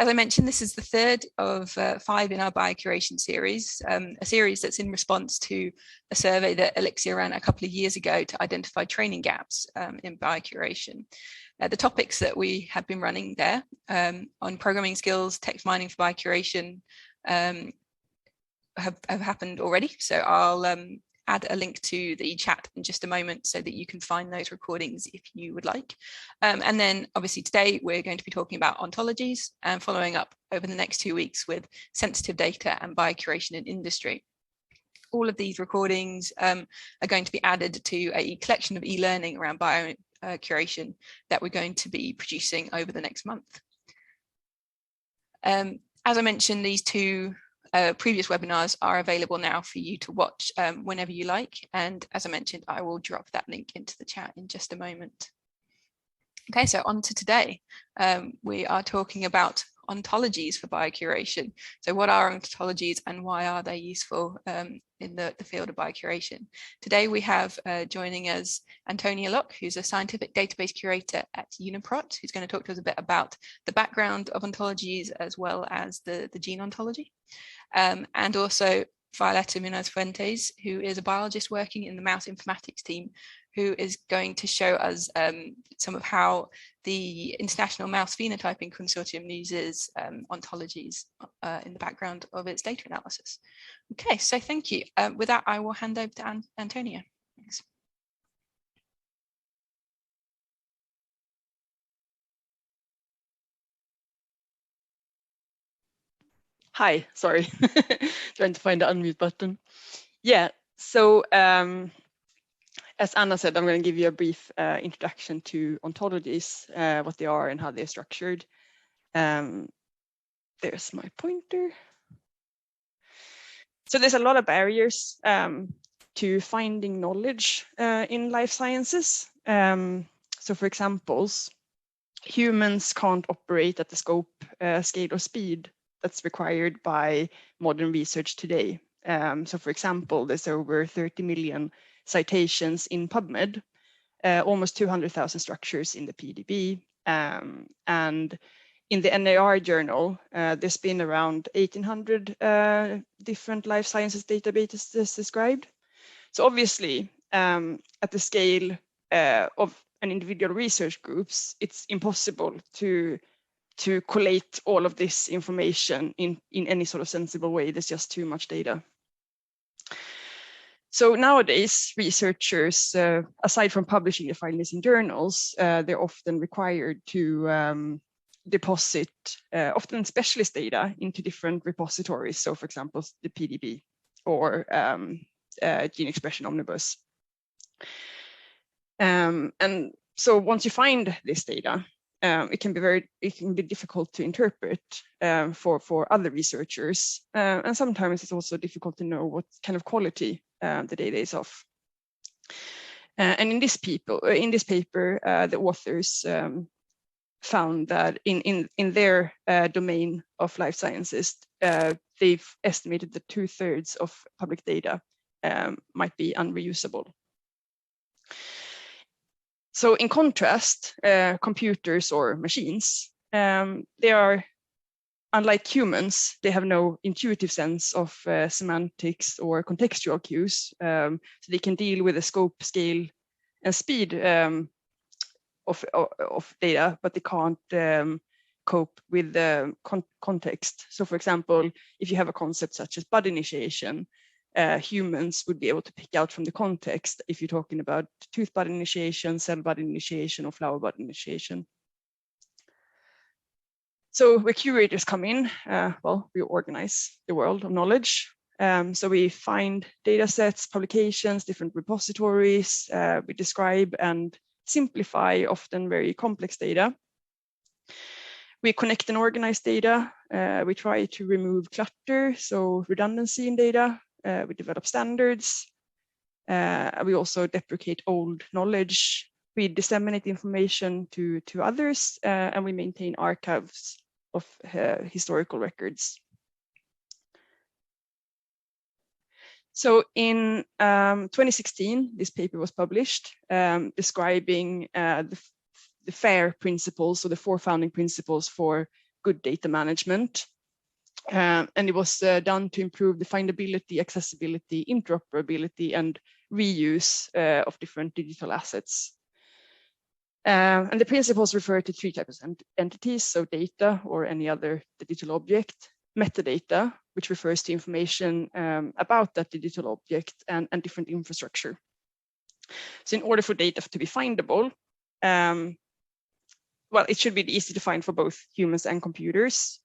as I mentioned, this is the third of 5 in our biocuration series, a series that's in response to a survey that Elixir ran a couple of years ago to identify training gaps in biocuration. The topics that we have been running there on programming skills, text mining for biocuration have happened already. So I'll add a link to the chat in just a moment so that you can find those recordings if you would like. And then obviously today we're going to be talking about ontologies and following up over the next 2 weeks with sensitive data and biocuration in industry. All of these recordings are going to be added to a collection of e-learning around biocuration that we're going to be producing over the next month. As I mentioned, these 2 previous webinars are available now for you to watch whenever you like. And as I mentioned, I will drop that link into the chat in just a moment. Okay, so on to today. We are talking about ontologies for biocuration. So what are ontologies and why are they useful in the field of biocuration? Today we have joining us Antonia Locke, who's a scientific database curator at Uniprot, who's going to talk to us a bit about the background of ontologies as well as the Gene Ontology. And also Violeta Munoz-Fuentes, who is a biologist working in the mouse informatics team, who is going to show us some of how the International Mouse Phenotyping Consortium uses ontologies in the background of its data analysis. Okay, so thank you. With that, I will hand over to Antonia. Thanks. Hi, sorry, trying to find the unmute button. Yeah, so as Anna said, I'm going to give you a brief introduction to ontologies, what they are and how they're structured. There's my pointer. So there's a lot of barriers to finding knowledge in life sciences. So for examples, humans can't operate at the scope, scale or speed that's required by modern research today. So for example, there's over 30 million citations in PubMed, almost 200,000 structures in the PDB, and in the NAR journal, there's been around 1,800 different life sciences databases described. So obviously, at the scale of an individual research groups, it's impossible to collate all of this information in any sort of sensible way. There's just too much data. So nowadays, researchers, aside from publishing the findings in journals, they're often required to deposit often specialist data into different repositories. So for example, the PDB or Gene Expression Omnibus. And so once you find this data, it can be difficult to interpret for other researchers, and sometimes it's also difficult to know what kind of quality the data is of. And in this paper, the authors found that in their domain of life sciences, they've estimated that 2/3 of public data might be unreusable. So in contrast, computers or machines, they are, unlike humans, they have no intuitive sense of semantics or contextual cues. So they can deal with the scope, scale, and speed of data, but they can't cope with the context. So for example, if you have a concept such as bud initiation, humans would be able to pick out from the context if you're talking about tooth bud initiation, cell bud initiation, or flower bud initiation. So where curators come in, well, we organize the world of knowledge. So we find data sets, publications, different repositories, we describe and simplify often very complex data. We connect and organize data. We try to remove clutter, so redundancy in data. We develop standards. We also deprecate old knowledge. We disseminate information to others, and we maintain archives of historical records. So in 2016, this paper was published describing the FAIR principles, so the 4 founding principles for good data management. And it was done to improve the findability, accessibility, interoperability, and reuse of different digital assets. And the principles refer to three types of entities, so data or any other digital object, metadata, which refers to information about that digital object, and different infrastructure. So in order for data to be findable, well, it should be easy to find for both humans and computers.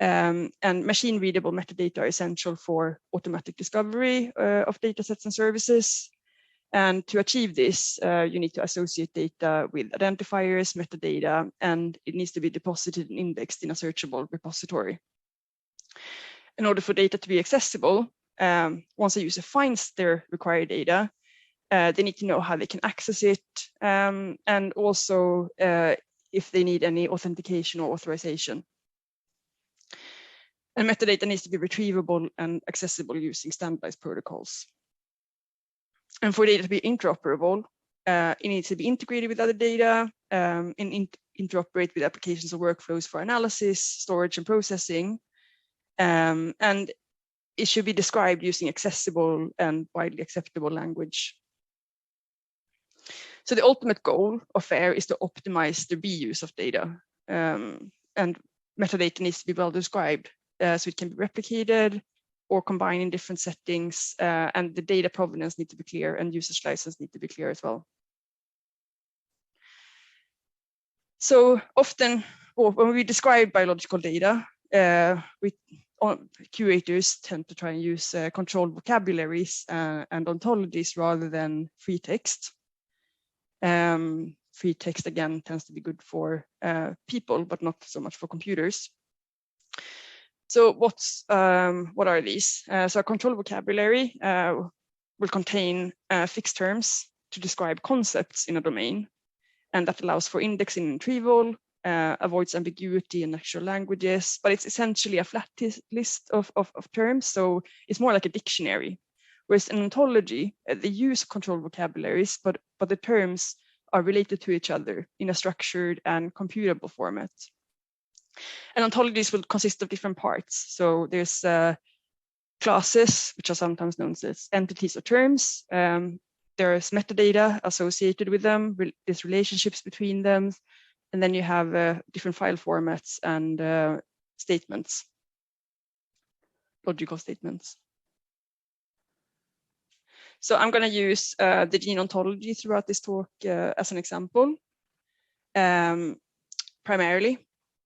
And machine readable metadata are essential for automatic discovery of data sets and services. And to achieve this, you need to associate data with identifiers, metadata, and it needs to be deposited and indexed in a searchable repository. In order for data to be accessible, once a user finds their required data, they need to know how they can access it, and also if they need any authentication or authorization. And metadata needs to be retrievable and accessible using standardized protocols. And for data to be interoperable, it needs to be integrated with other data and interoperate with applications or workflows for analysis, storage, and processing. And it should be described using accessible and widely acceptable language. So the ultimate goal of FAIR is to optimize the reuse of data. And metadata needs to be well described so it can be replicated or combined in different settings, and the data provenance needs to be clear and usage license need to be clear as well. So often, when we describe biological data, curators tend to try and use controlled vocabularies and ontologies rather than free text. Free text, again, tends to be good for people, but not so much for computers. So what are these? So a controlled vocabulary will contain fixed terms to describe concepts in a domain, and that allows for indexing and retrieval, avoids ambiguity in natural languages, but it's essentially a flat list of terms, so it's more like a dictionary. Whereas in ontology, they use controlled vocabularies, but the terms are related to each other in a structured and computable format. And ontologies will consist of different parts. So there's classes, which are sometimes known as entities or terms. There's metadata associated with them, there's relationships between them, and then you have different file formats and statements, logical statements. So I'm going to use the Gene Ontology throughout this talk as an example, primarily.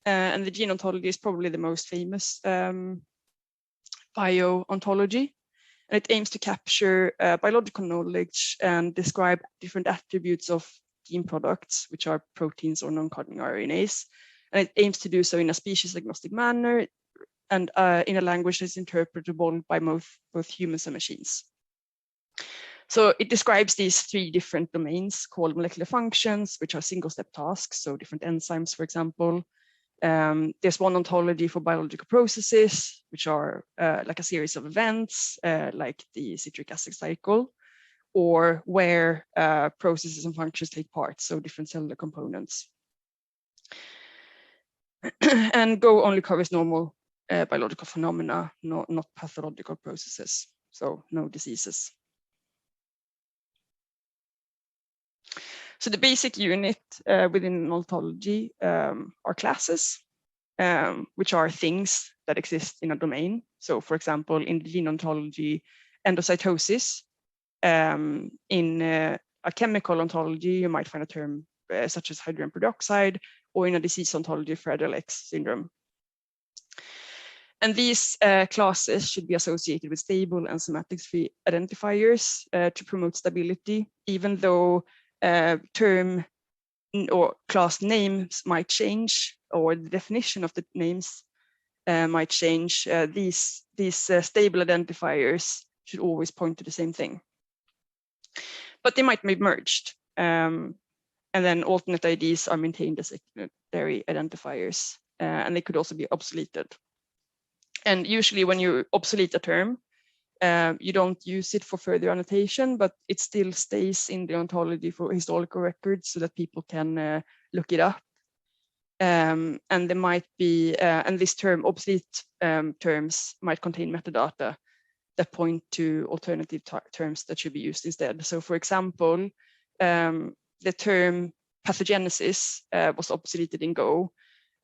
And the Gene Ontology is probably the most famous biontology. And it aims to capture biological knowledge and describe different attributes of gene products, which are proteins or non-coding RNAs. And it aims to do so in a species-agnostic manner and in a language that's interpretable by both humans and machines. So it describes these three different domains called molecular functions, which are single-step tasks, so different enzymes, for example. There's one ontology for biological processes, which are like a series of events, like the citric acid cycle, or where processes and functions take part, so different cellular components. And Go only covers normal biological phenomena, not pathological processes, so no diseases. So the basic unit within an ontology are classes, which are things that exist in a domain. So for example, in the Gene Ontology, endocytosis. In a chemical ontology, you might find a term such as hydrogen peroxide, or in a disease ontology, Fragile X syndrome. And these classes should be associated with stable and semantics-free identifiers to promote stability, even though term or class names might change, or the definition of the names might change. These stable identifiers should always point to the same thing. But they might be merged, and then alternate IDs are maintained as secondary identifiers, and they could also be obsoleted. And usually when you obsolete a term, you don't use it for further annotation, but it still stays in the ontology for historical records so that people can look it up. And there might be, and this term, obsolete terms might contain metadata that point to alternative terms that should be used instead. So for example, the term pathogenesis was obsoleted in Go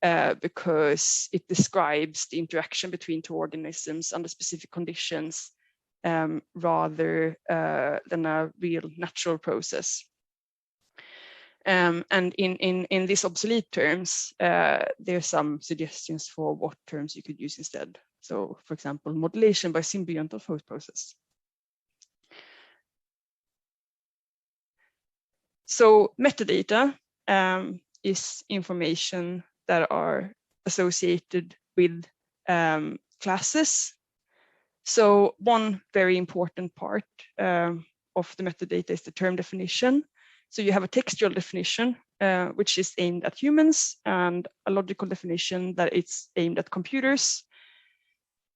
because it describes the interaction between two organisms under specific conditions rather than a real natural process. And in these obsolete terms, there's some suggestions for what terms you could use instead. So for example, modulation by symbiont of host process. So metadata is information that are associated with classes. So one very important part of the metadata is the term definition. So you have a textual definition, which is aimed at humans, and a logical definition that it's aimed at computers.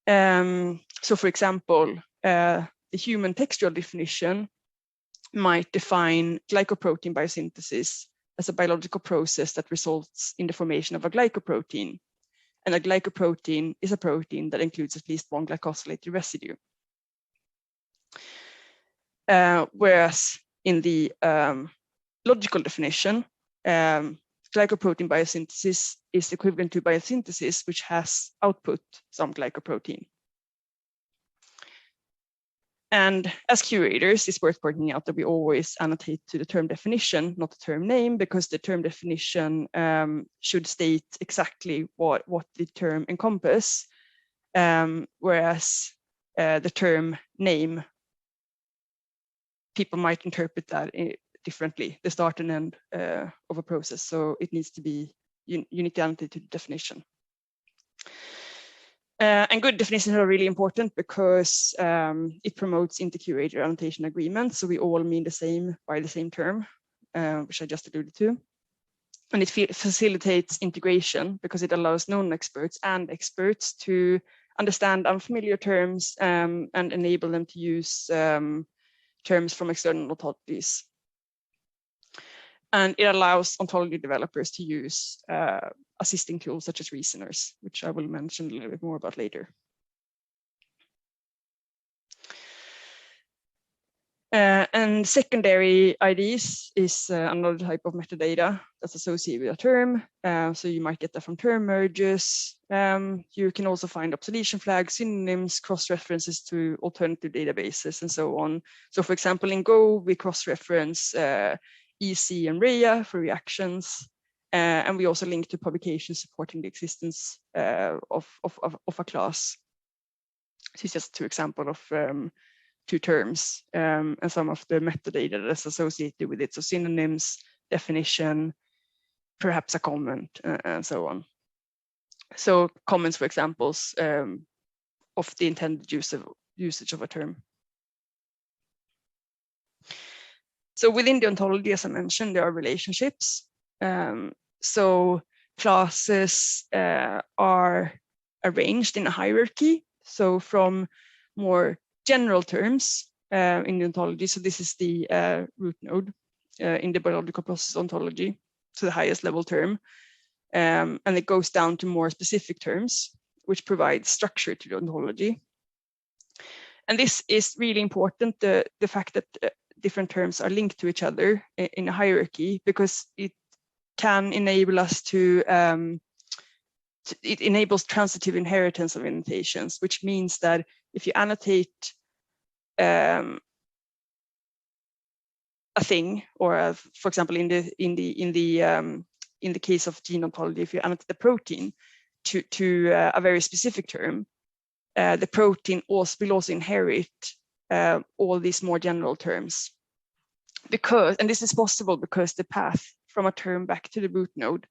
So for example, the human textual definition might define glycoprotein biosynthesis as a biological process that results in the formation of a glycoprotein. And a glycoprotein is a protein that includes at least one glycosylated residue. Whereas in the logical definition, glycoprotein biosynthesis is equivalent to biosynthesis, which has output some glycoprotein. And as curators, it's worth pointing out that we always annotate to the term definition, not the term name, because the term definition should state exactly what the term encompasses, whereas the term name, people might interpret that differently, the start and end of a process. So it needs to be, you need to annotate to the definition. And good definitions are really important because it promotes inter-curator annotation agreements. So we all mean the same by the same term, which I just alluded to. And it facilitates integration because it allows non-experts and experts to understand unfamiliar terms and enable them to use terms from external ontologies. And it allows ontology developers to use assisting tools such as reasoners, which I will mention a little bit more about later. And secondary IDs is another type of metadata that's associated with a term. So you might get that from term merges. You can also find obsolescence flags, synonyms, cross-references to alternative databases, and so on. So for example, in Go, we cross-reference EC and REA for reactions. And we also link to publications supporting the existence of a class. This is just two examples of two terms and some of the metadata that's associated with it. So synonyms, definition, perhaps a comment, and so on. So comments, for examples of the intended usage of a term. So within the ontology, as I mentioned, there are relationships. So classes are arranged in a hierarchy. So from more general terms in the ontology, so this is the root node in the biological process ontology, so the highest level term, and it goes down to more specific terms, which provide structure to the ontology. And this is really important, the fact that different terms are linked to each other in a hierarchy, because it can enable us to, it enables transitive inheritance of annotations, which means that if you annotate a thing, or for example, in the case of gene ontology, if you annotate the protein to a very specific term, the protein will also inherit all these more general terms. And this is possible because the path from a term back to the root node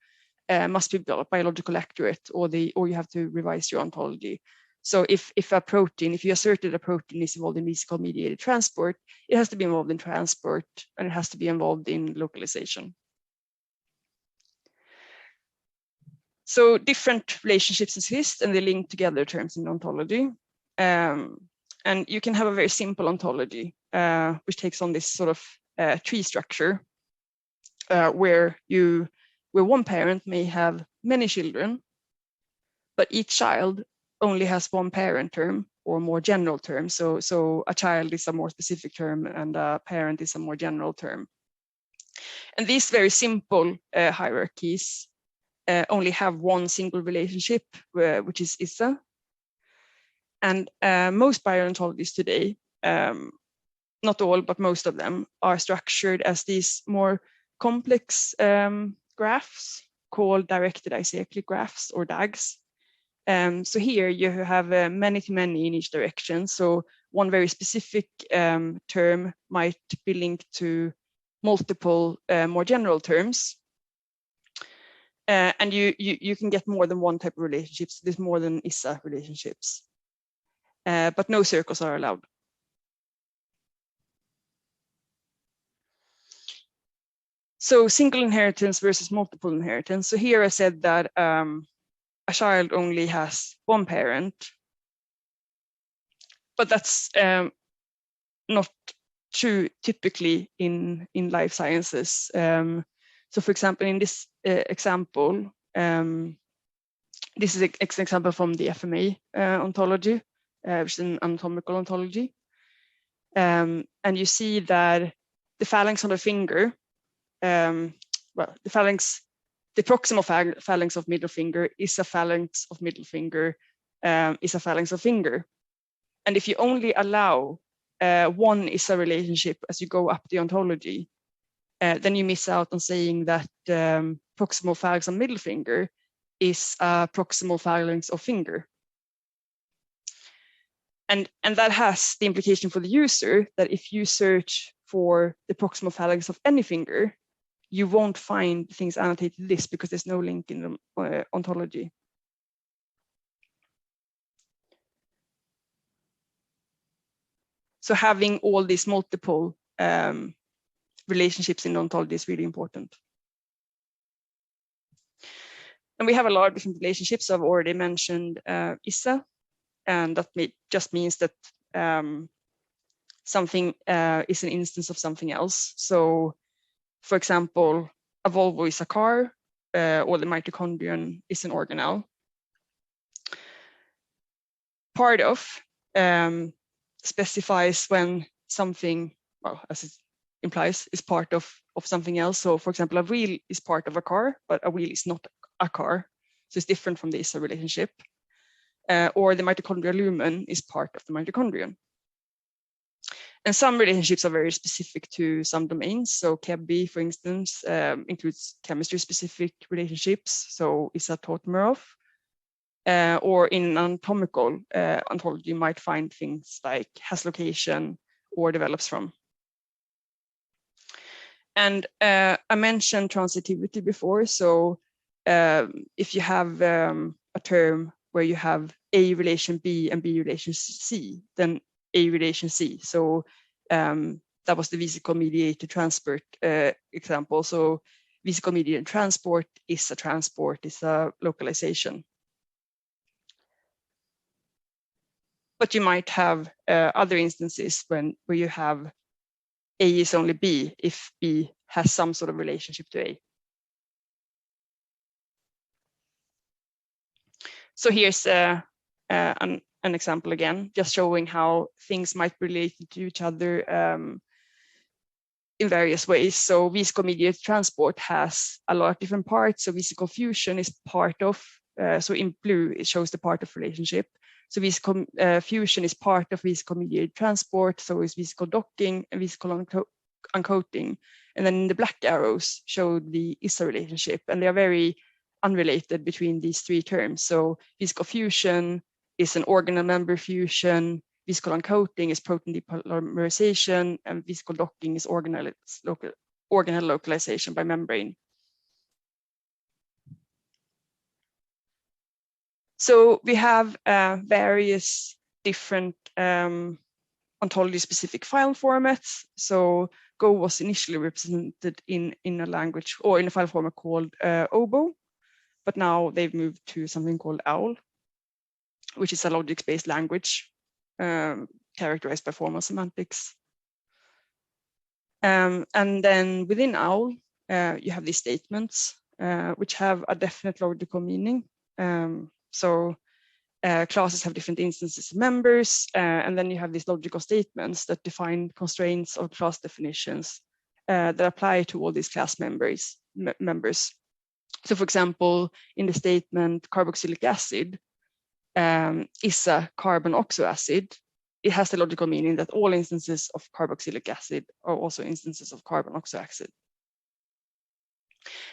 must be biologically accurate, or you have to revise your ontology. So if you asserted a protein is involved in vesicle mediated transport, it has to be involved in transport, and it has to be involved in localization. So different relationships exist, and they link together terms in ontology. And you can have a very simple ontology, which takes on this sort of tree structure, where one parent may have many children, but each child only has one parent term or more general term. So a child is a more specific term and a parent is a more general term. And these very simple hierarchies only have one single relationship, which is ISA. And most biontologies today, not all, but most of them, are structured as these more complex graphs called directed acyclic graphs, or DAGs. So here you have many-to-many in each direction. So one very specific term might be linked to multiple more general terms. And you can get more than one type of relationships. There's more than ISA relationships, but no circles are allowed. So single inheritance versus multiple inheritance. So here I said that a child only has one parent, but that's not true typically in life sciences. So for example, in this example, this is an example from the FMA ontology, which is an anatomical ontology. And you see that the phalanx on the finger, well, the proximal phalanx of middle finger is a phalanx of middle finger, is a phalanx of finger. And if you only allow one ISA relationship as you go up the ontology, then you miss out on saying that proximal phalanx on middle finger is a proximal phalanx of finger. And that has the implication for the user that if you search for the proximal phalanx of any finger, you won't find things annotated this because there's no link in the ontology. So having all these multiple relationships in the ontology is really important. And we have a lot of different relationships. I've already mentioned ISA, and that just means that something is an instance of something else. So for example, a Volvo is a car, or the mitochondrion is an organelle. Part of specifies when something, well, as it implies, is part of something else. So for example, a wheel is part of a car, but a wheel is not a car. So it's different from the ISA relationship. Or the mitochondrial lumen is part of the mitochondrion. And some relationships are very specific to some domains. So ChEBI, for instance, includes chemistry-specific relationships. So ISA Tautomerov. Or in anatomical ontology, you might find things like has location or develops from. And I mentioned transitivity before. So if you have a term where you have A relation B and B relation C, then A relation C. So that was the vesicle-mediated transport example. So vesicle-mediated transport, is a localization. But you might have other instances where you have A is only B if B has some sort of relationship to A. So here's an example again, just showing how things might be related to each other in various ways. So vesicle-mediated transport has a lot of different parts. So vesicle fusion is part of, so in blue, it shows the part of relationship. So vesicle fusion is part of vesicle-mediated transport. So is vesicle docking and vesicle uncoating. And then the black arrows show the ISA relationship, and they are very unrelated between these three terms. So vesicle fusion is an organelle member fusion, vesicle uncoating is protein depolymerization, and vesicle docking is organelle localization by membrane. So we have various different ontology-specific file formats. So Go was initially represented in a language or in a file format called OBO, but now they've moved to something called OWL, which is a logics-based language characterized by formal semantics. And then within OWL, you have these statements. which have a definite logical meaning. Classes have different instances of members, and then you have these logical statements that define constraints of class definitions that apply to all these class members. So for example, in the statement carboxylic acid is a carbon oxoacid, it has the logical meaning that all instances of carboxylic acid are also instances of carbon oxoacid.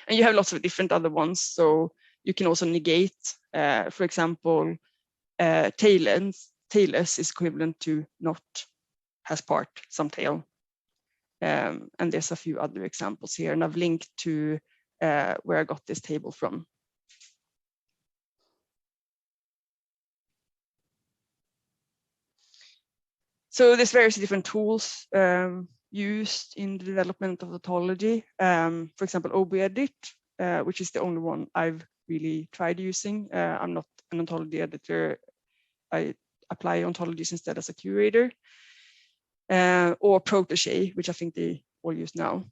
And you have lots of different other ones. So you can also negate, for example, tailless is equivalent to not, has part, some tail. And there's a few other examples here, and I've linked to where I got this table from. So there's various different tools used in the development of ontology. For example, OBEdit, which is the only one I've really tried using. I'm not an ontology editor. I apply ontologies instead as a curator. Or Protégé, which I think they all use now.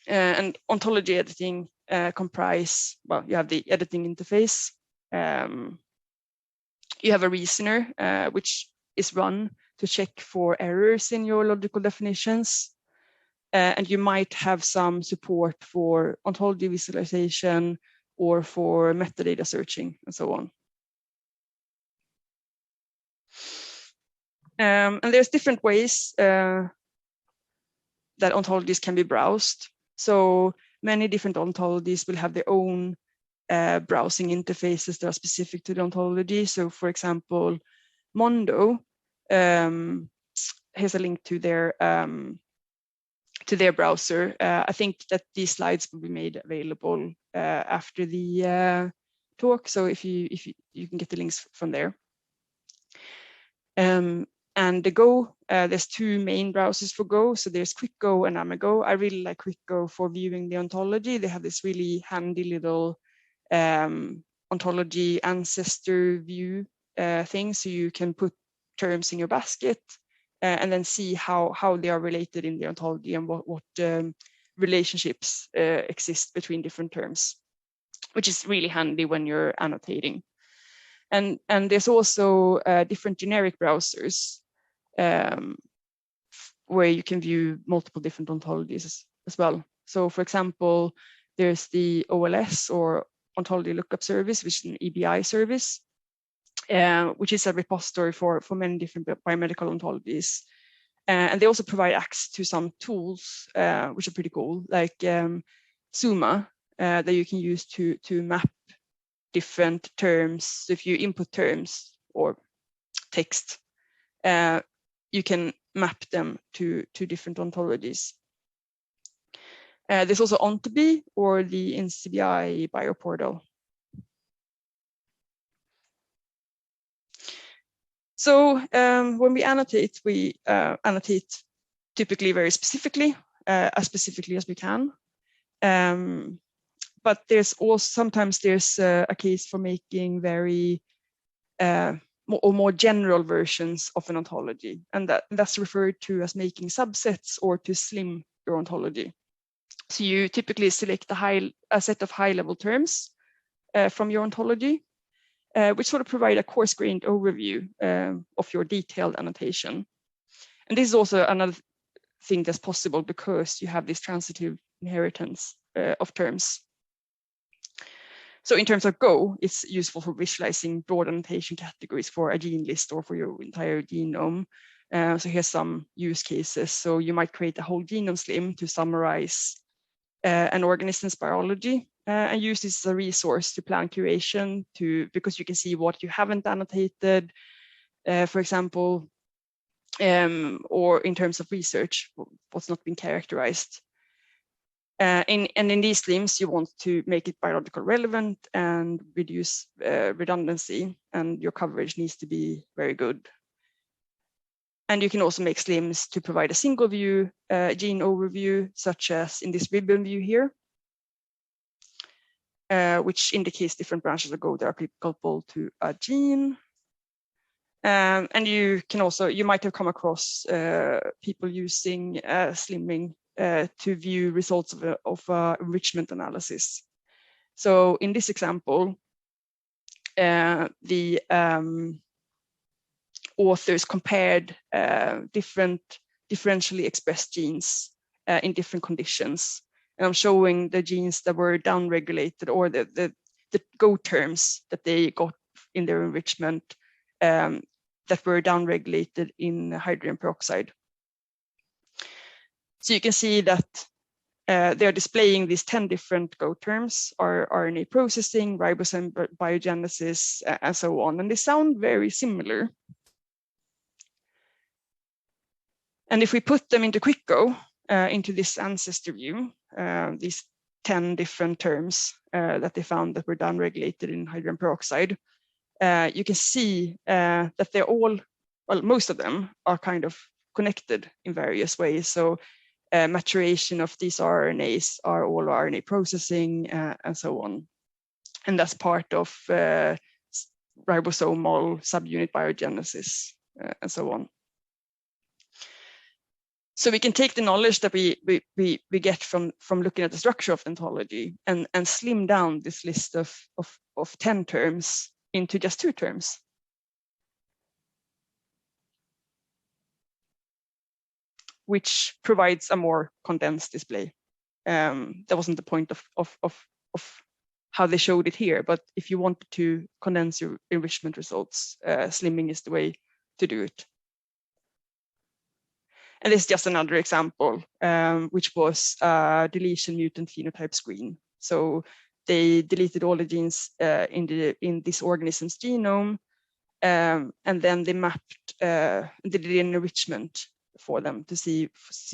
And ontology editing comprise, well, you have the editing interface. You have a reasoner, which is run to check for errors in your logical definitions. And you might have some support for ontology visualization or for metadata searching and so on. And there's different ways that ontologies can be browsed. So many different ontologies will have their own browsing interfaces that are specific to the ontology. So for example, Mondo, here's a link to their browser. I think that these slides will be made available after the talk. So if you can get the links from there. And the Go, there's two main browsers for Go. So there's QuickGo and AmaGo. I really like QuickGo for viewing the ontology. They have this really handy little ontology ancestor view thing. So you can put terms in your basket and then see how they are related in the ontology and what relationships exist between different terms, which is really handy when you're annotating. And there's also different generic browsers where you can view multiple different ontologies as well. So for example, there's the OLS or Ontology Lookup service, which is an EBI service, which is a repository for many different biomedical ontologies. And they also provide access to some tools, which are pretty cool, like Summa, that you can use to map different terms. So if you input terms or text, you can map them to different ontologies. There's also Ontology or the NCBI bioportal. So when we annotate typically very specifically, as specifically as we can. But there's also sometimes there's a case for making very more general versions of an ontology, and that's referred to as making subsets or to slim your ontology. So you typically select a set of high-level terms from your ontology, which sort of provide a coarse-grained overview of your detailed annotation. And this is also another thing that's possible because you have this transitive inheritance of terms. So in terms of Go, it's useful for visualizing broad annotation categories for a gene list or for your entire genome. So here's some use cases. So you might create a whole genome slim to summarize an organism's biology and use this as a resource to plan curation because you can see what you haven't annotated, for example, or in terms of research, what's not been characterized. And in these slims, you want to make it biological relevant and reduce redundancy, and your coverage needs to be very good. And you can also make slims to provide a single view gene overview, such as in this ribbon view here, which indicates different branches of Go that are applicable to a gene. And you might have come across people using slimming to view results of enrichment analysis. So in this example, the authors compared differentially expressed genes in different conditions. And I'm showing the genes that were downregulated, or the go terms that they got in their enrichment that were downregulated in hydrogen peroxide. So you can see that they're displaying these 10 different go terms, RNA processing, ribosome biogenesis, and so on. And they sound very similar. And if we put them into QuickGo, into this ancestor view, these 10 different terms that they found that were downregulated in hydrogen peroxide, you can see that they're all, well, most of them are kind of connected in various ways. So maturation of these RNAs are all RNA processing and so on. And that's part of ribosomal subunit biogenesis and so on. So we can take the knowledge that we get from looking at the structure of the ontology and slim down this list of 10 terms into just 2 terms. Which provides a more condensed display. That wasn't the point of how they showed it here, but if you wanted to condense your enrichment results, slimming is the way to do it. And this is just another example, which was deletion mutant phenotype screen. So they deleted all the genes in this organism's genome, and then they mapped, they did an enrichment for them to see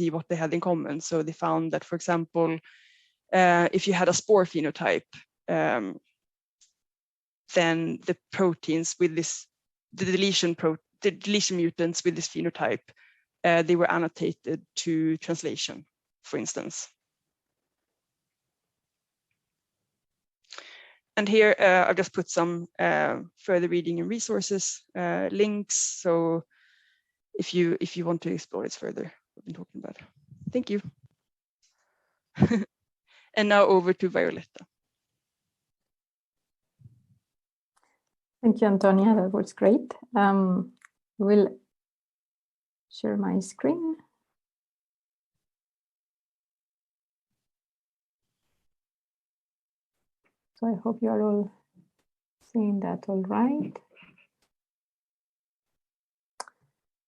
what they had in common. So they found that, for example, if you had a spore phenotype, then the proteins with this, the deletion mutants with this phenotype, they were annotated to translation, for instance. And here I've just put some further reading and resources links. So if you want to explore this further, we've been talking about. Thank you. And now over to Violetta. Thank you, Antonia. That was great. We'll share my screen. So I hope you are all seeing that all right.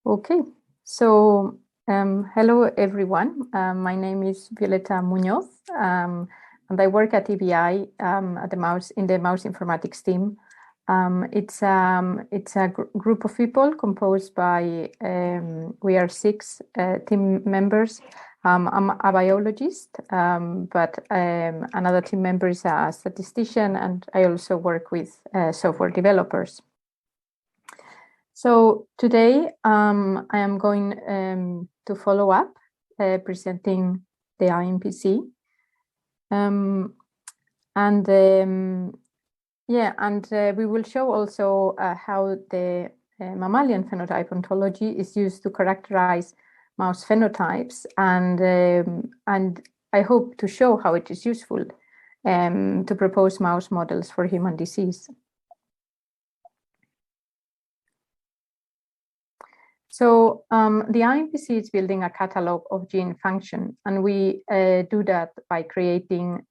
Okay, so hello everyone. My name is Violetta Muñoz, and I work at EBI in the mouse informatics team. It's a group of people composed by, we are 6 team members. I'm a biologist, but another team member is a statistician, and I also work with software developers. So today I am going to follow up presenting the IMPC. We will show also how the Mammalian Phenotype Ontology is used to characterize mouse phenotypes, and I hope to show how it is useful to propose mouse models for human disease. So the IMPC is building a catalog of gene function, and we do that by creating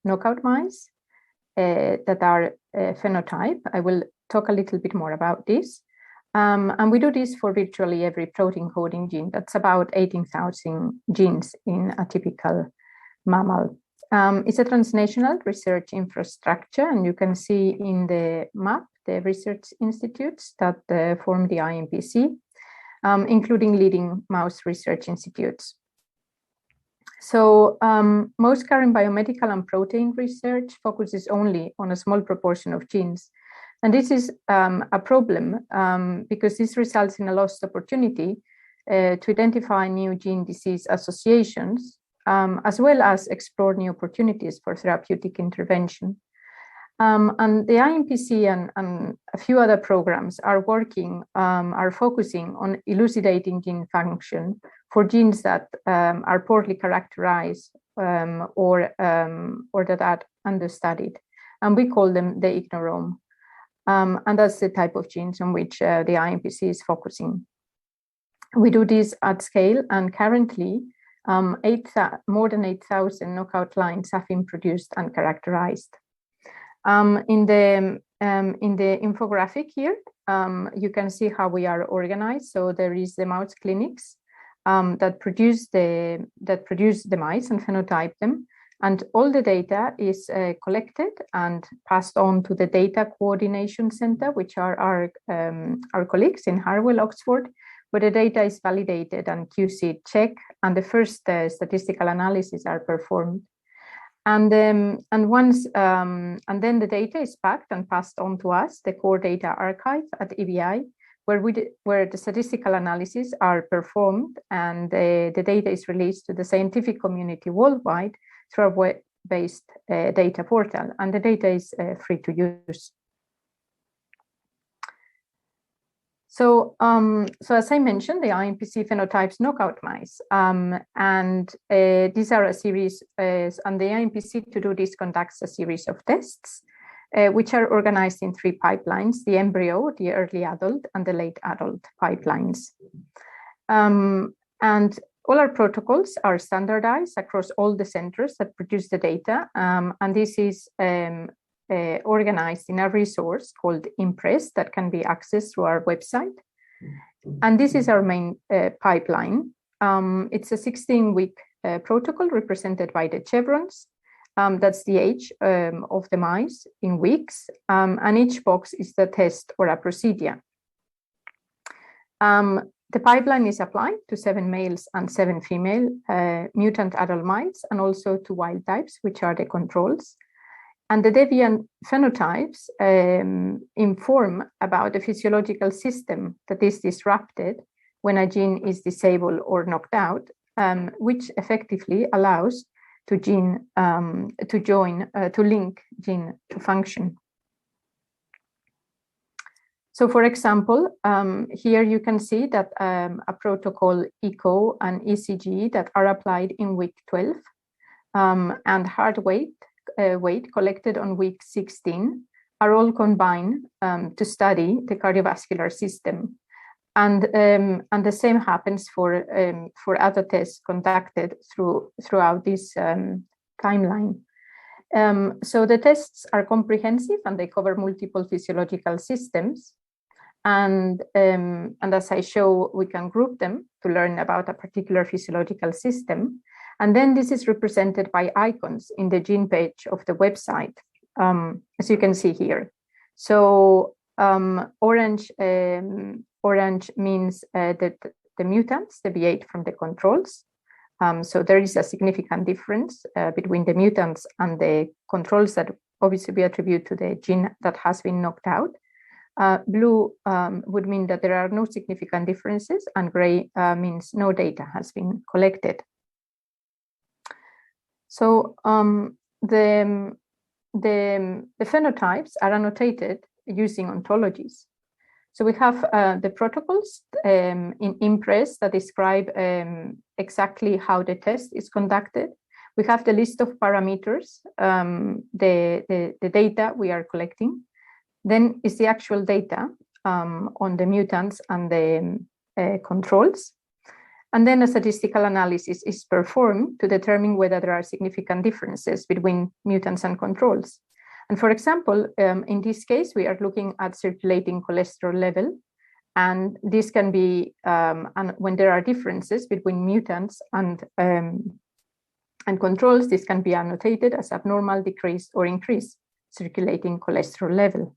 knockout mice that are phenotype. I will talk a little bit more about this. And we do this for virtually every protein coding gene. That's about 18,000 genes in a typical mammal. It's a transnational research infrastructure, and you can see in the map the research institutes that form the IMPC, including leading mouse research institutes. So most current biomedical and protein research focuses only on a small proportion of genes. And this is a problem because this results in a lost opportunity to identify new gene disease associations, as well as explore new opportunities for therapeutic intervention. And the IMPC and a few other programs are focusing on elucidating gene function for genes that are poorly characterized or that are understudied. And we call them the ignorome. And that's the type of genes on which the IMPC is focusing. We do this at scale, and currently more than 8,000 knockout lines have been produced and characterized. In the infographic here, you can see how we are organized. So there is the mouse clinics that produce the mice and phenotype them, and all the data is collected and passed on to the Data Coordination Center, which are our colleagues in Harwell, Oxford, where the data is validated and QC checked, and the first statistical analyses are performed. And then the data is packed and passed on to us, the core data archive at EBI, where the statistical analyses are performed, and the data is released to the scientific community worldwide through a web-based data portal, and the data is free to use. So, as I mentioned, the IMPC phenotypes knockout mice, and these are a series, and the IMPC to do this conducts a series of tests, which are organized in 3 pipelines: the embryo, the early adult, and the late adult pipelines. And all our protocols are standardized across all the centers that produce the data, and this is organized in a resource called Impress that can be accessed through our website. And this is our main pipeline. It's a 16-week protocol represented by the chevrons. That's the age of the mice in weeks, and each box is the test or a procedure. The pipeline is applied to 7 males and 7 female mutant adult mice, and also to wild types, which are the controls. And the deviant phenotypes inform about the physiological system that is disrupted when a gene is disabled or knocked out, which effectively allows to link gene to function. So, for example, here you can see that a protocol ECO and ECG that are applied in week 12, and heart weight collected on week 16 are all combined to study the cardiovascular system, and the same happens for other tests conducted throughout this timeline. So the tests are comprehensive and they cover multiple physiological systems, and as I show, we can group them to learn about a particular physiological system. And then this is represented by icons in the gene page of the website, as you can see here. So orange means that the mutants deviate from the controls. So there is a significant difference between the mutants and the controls that obviously we attribute to the gene that has been knocked out. Blue would mean that there are no significant differences, and gray means no data has been collected. So the phenotypes are annotated using ontologies. So we have the protocols in Impress that describe exactly how the test is conducted. We have the list of parameters, the data we are collecting. Then is the actual data on the mutants and the controls. And then a statistical analysis is performed to determine whether there are significant differences between mutants and controls. And for example, in this case, we are looking at circulating cholesterol level. And this can be, and when there are differences between mutants and controls, this can be annotated as abnormal, decrease, or increase circulating cholesterol level.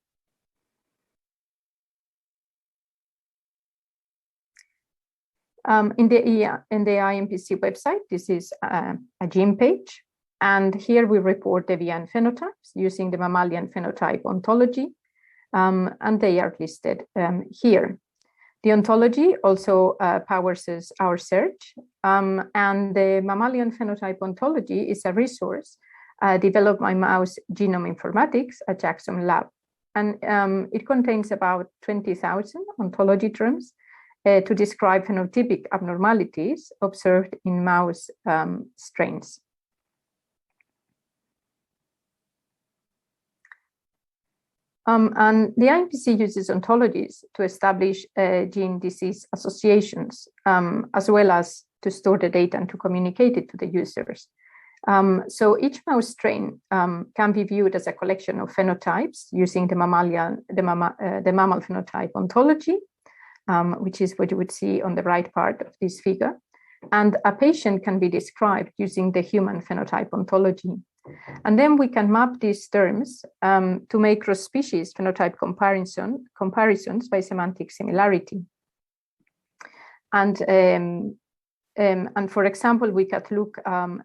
In the IMPC website, this is a gene page, and here we report deviant phenotypes using the Mammalian Phenotype Ontology, and they are listed here. The ontology also powers our search, and the Mammalian Phenotype Ontology is a resource developed by Mouse Genome Informatics at Jackson Lab, and it contains about 20,000 ontology terms to describe phenotypic abnormalities observed in mouse strains. And the IMPC uses ontologies to establish gene-disease associations, as well as to store the data and to communicate it to the users. So each mouse strain can be viewed as a collection of phenotypes using the Mammal Phenotype Ontology, which is what you would see on the right part of this figure. And a patient can be described using the Human Phenotype Ontology. And then we can map these terms to make cross-species phenotype comparisons by semantic similarity. And for example, we could look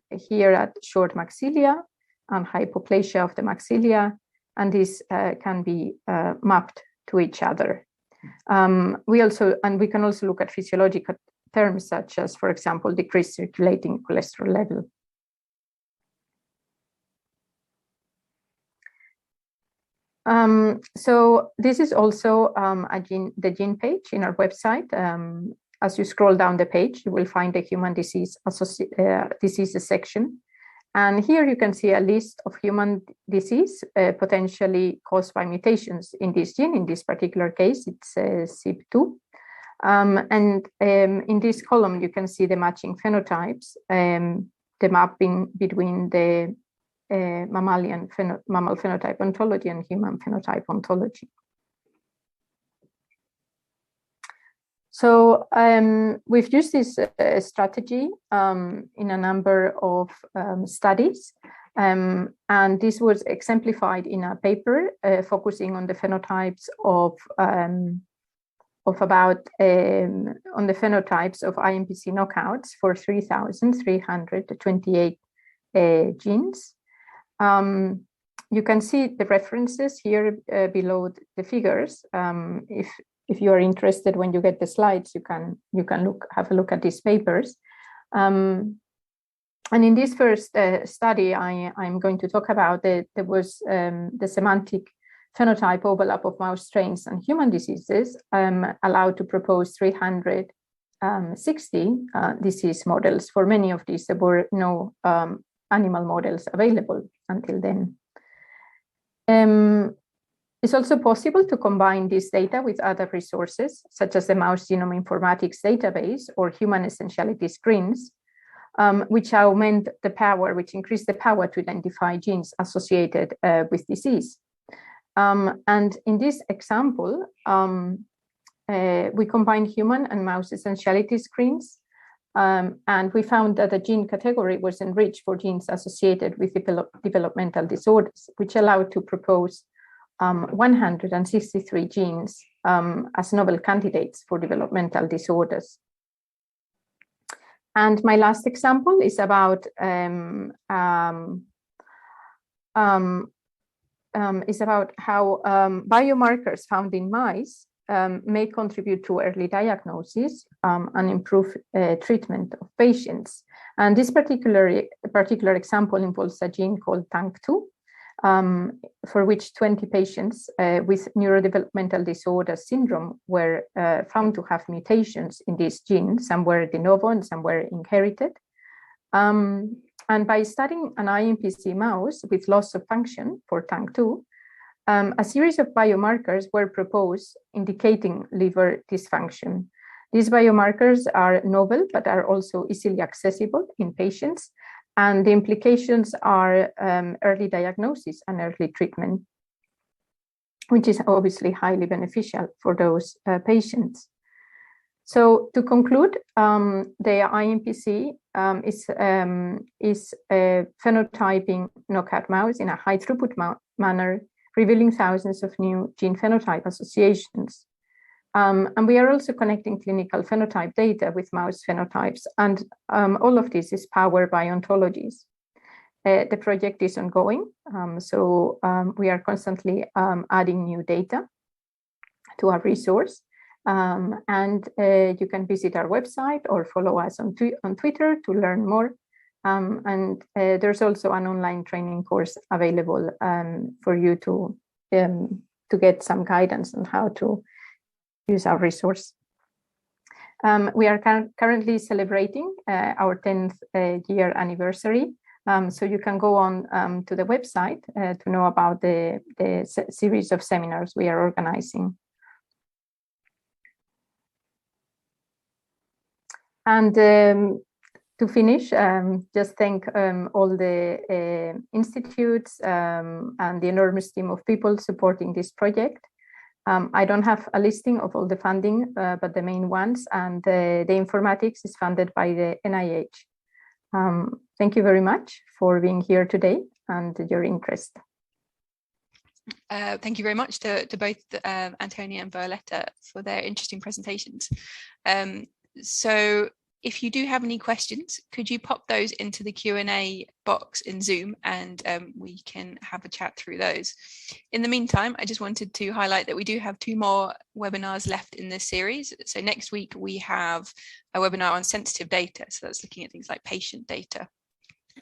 here at short maxillae and hypoplasia of the maxillae, and this can be mapped to each other. We can also look at physiological terms such as, for example, decreased circulating cholesterol level. So this is also the gene page in our website. As you scroll down the page, you will find the human diseases section. And here you can see a list of human disease potentially caused by mutations in this gene. In this particular case, it's CYP2. In this column, you can see the matching phenotypes, the mapping between the Mammal Phenotype Ontology and Human Phenotype Ontology. So we've used this strategy in a number of studies, and this was exemplified in a paper focusing on the phenotypes of IMPC knockouts for 3,328 genes. You can see the references here below the figures. If you are interested, when you get the slides, you can have a look at these papers. And in this first study, I'm going to talk about there was the semantic phenotype overlap of mouse strains and human diseases allowed to propose 360 disease models. For many of these, there were no animal models available until then. It's also possible to combine this data with other resources, such as the Mouse Genome Informatics database or human essentiality screens, which increase the power to identify genes associated with disease. And in this example, we combine human and mouse essentiality screens, and we found that the gene category was enriched for genes associated with developmental disorders, which allowed to propose 163 genes as novel candidates for developmental disorders. And my last example is about how biomarkers found in mice may contribute to early diagnosis and improve treatment of patients. And this particular example involves a gene called TANK2, for which 20 patients with neurodevelopmental disorder syndrome were found to have mutations in this gene. Some were de novo and some were inherited. And by studying an IMPC mouse with loss of function for TANK2, a series of biomarkers were proposed indicating liver dysfunction. These biomarkers are novel, but are also easily accessible in patients. And the implications are early diagnosis and early treatment, which is obviously highly beneficial for those patients. So to conclude, the IMPC is phenotyping knockout mouse in a high throughput manner, revealing thousands of new gene phenotype associations. And we are also connecting clinical phenotype data with mouse phenotypes, and all of this is powered by ontologies. The project is ongoing, so we are constantly adding new data to our resource. And you can visit our website or follow us on Twitter to learn more. And there's also an online training course available for you to get some guidance on how to use our resource. We are currently celebrating our 10th year anniversary. So you can go on to the website to know about the series of seminars we are organizing. And to finish, just thank all the institutes and the enormous team of people supporting this project. I don't have a listing of all the funding, but the main ones, and the informatics is funded by the NIH. Thank you very much for being here today and your interest. Thank you very much to both Antonia and Violetta for their interesting presentations. So if you do have any questions, could you pop those into the Q&A box in Zoom, and we can have a chat through those. In the meantime, I just wanted to highlight that we do have 2 more webinars left in this series. So next week we have a webinar on sensitive data. So that's looking at things like patient data.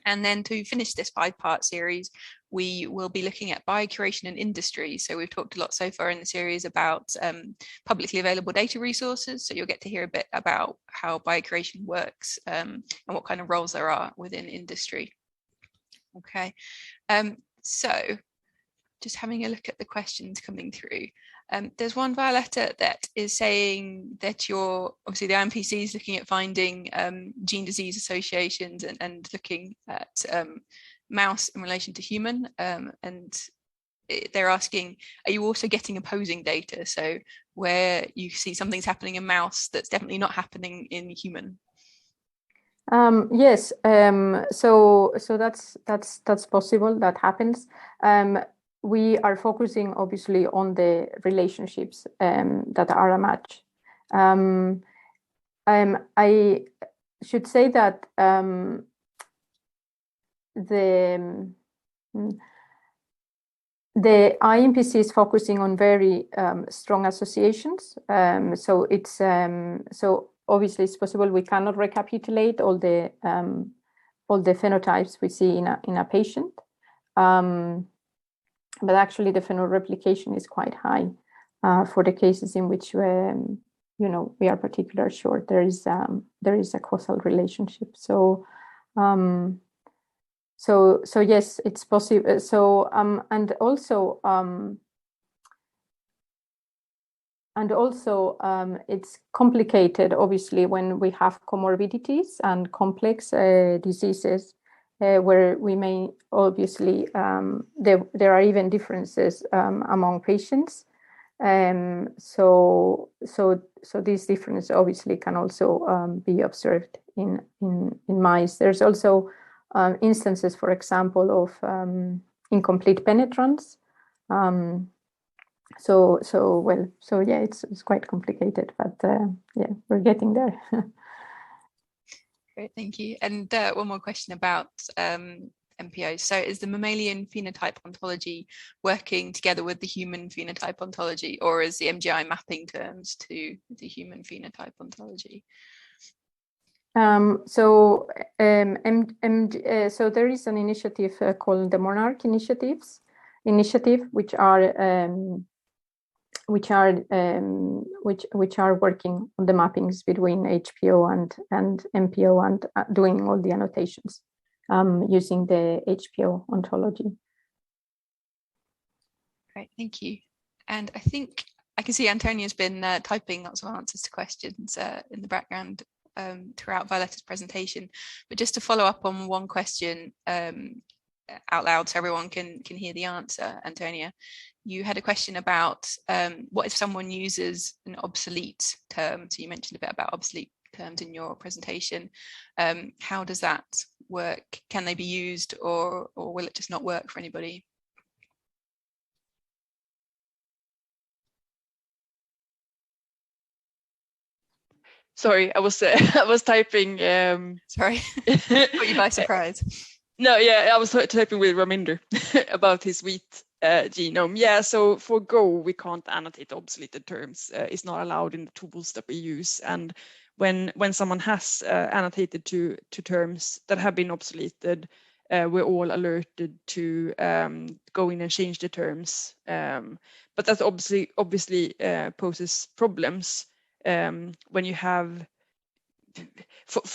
And then to finish this 5-part series, we will be looking at biocuration in industry. So we've talked a lot so far in the series about publicly available data resources. So you'll get to hear a bit about how biocuration works and what kind of roles there are within industry. Okay, so just having a look at the questions coming through. There's one, Violetta, that is saying that you're obviously the IMPC is looking at finding gene disease associations and looking at mouse in relation to human, and they're asking, are you also getting opposing data? So where you see something's happening in mouse that's definitely not happening in human. Yes, so that's possible, that happens. We are focusing obviously on the relationships that are a match. I should say that the IMPC is focusing on very strong associations. So it's so obviously it's possible we cannot recapitulate all the phenotypes we see in a patient. But actually the phenoreplication is quite high for the cases in which you know, we are particularly sure there is a causal relationship. So so yes, it's possible. So and also it's complicated obviously when we have comorbidities and complex diseases. Where we may obviously there are even differences among patients, so these differences obviously can also be observed in mice. There's also instances, for example, of incomplete penetrance. So yeah, it's quite complicated, but yeah, we're getting there. Great, thank you. And one more question about MPOs. So is the Mammalian Phenotype Ontology working together with the Human Phenotype Ontology, or is the MGI mapping terms to the Human Phenotype Ontology? So there is an initiative called the Monarch Initiative, which are working on the mappings between HPO and MPO and doing all the annotations using the HPO ontology. Great, thank you. And I think I can see Antonia's been typing lots of answers to questions in the background throughout Violetta's presentation. But just to follow up on one question out loud so everyone can hear the answer, Antonia. You had a question about what if someone uses an obsolete term? So you mentioned a bit about obsolete terms in your presentation. How does that work? Can they be used, or will it just not work for anybody? Sorry, I was typing. Sorry, caught you by surprise. No, yeah, I was typing with Raminder about his wheat genome. Yeah, so for Go, we can't annotate obsoleted terms. It's not allowed in the tools that we use. And when someone has annotated to terms that have been obsoleted, we're all alerted to go in and change the terms. But that obviously poses problems when you have,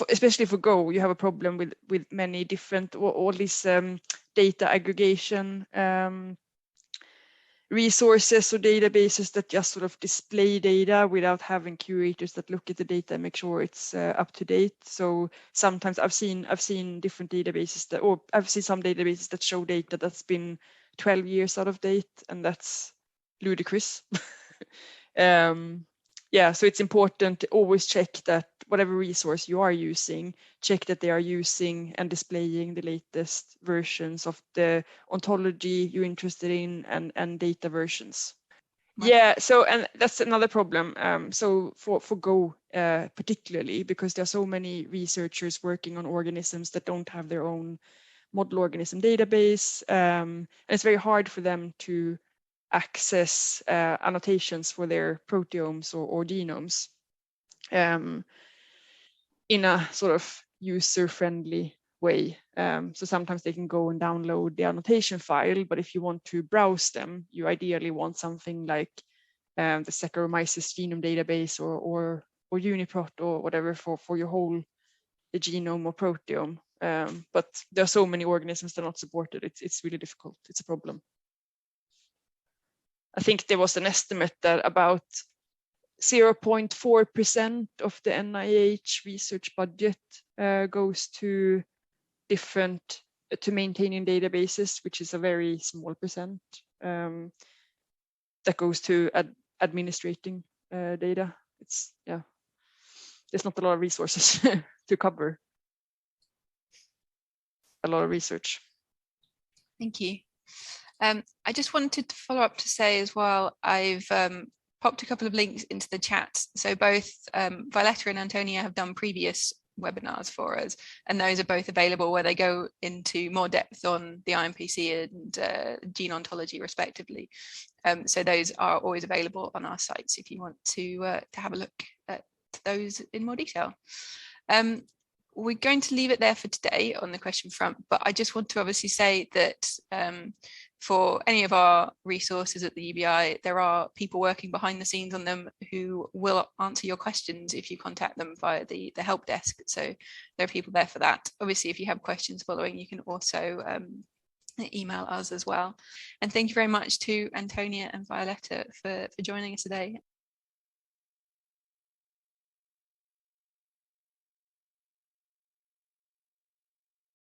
especially for Go, you have a problem with many different, all these data aggregation resources or databases that just sort of display data without having curators that look at the data and make sure it's up to date. So sometimes I've seen different databases that, or I've seen some databases that show data that's been 12 years out of date, and that's ludicrous. Yeah, so it's important to always check that whatever resource you are using, check that they are using and displaying the latest versions of the ontology you're interested in and data versions. Right. Yeah, so, and that's another problem. So for Go particularly, because there are so many researchers working on organisms that don't have their own model organism database, and it's very hard for them to access annotations for their proteomes or genomes in a sort of user-friendly way. So sometimes they can go and download the annotation file, but if you want to browse them, you ideally want something like the Saccharomyces genome database or UniProt or whatever for your whole the genome or proteome. But there are so many organisms that are not supported. It's really difficult. It's a problem. I think there was an estimate that about 0.4% of the NIH research budget goes to maintaining databases, which is a very small percent that goes to administrating data. It's, yeah, there's not a lot of resources to cover a lot of research. Thank you. I just wanted to follow up to say as well, I've popped a couple of links into the chat. So both Violetta and Antonia have done previous webinars for us, and those are both available where they go into more depth on the IMPC and Gene Ontology respectively. So those are always available on our sites if you want to have a look at those in more detail. We're going to leave it there for today on the question front, but I just want to obviously say that for any of our resources at the EBI, there are people working behind the scenes on them who will answer your questions if you contact them via the help desk. So there are people there for that. Obviously, if you have questions following, you can also email us as well. And thank you very much to Antonia and Violetta for joining us today.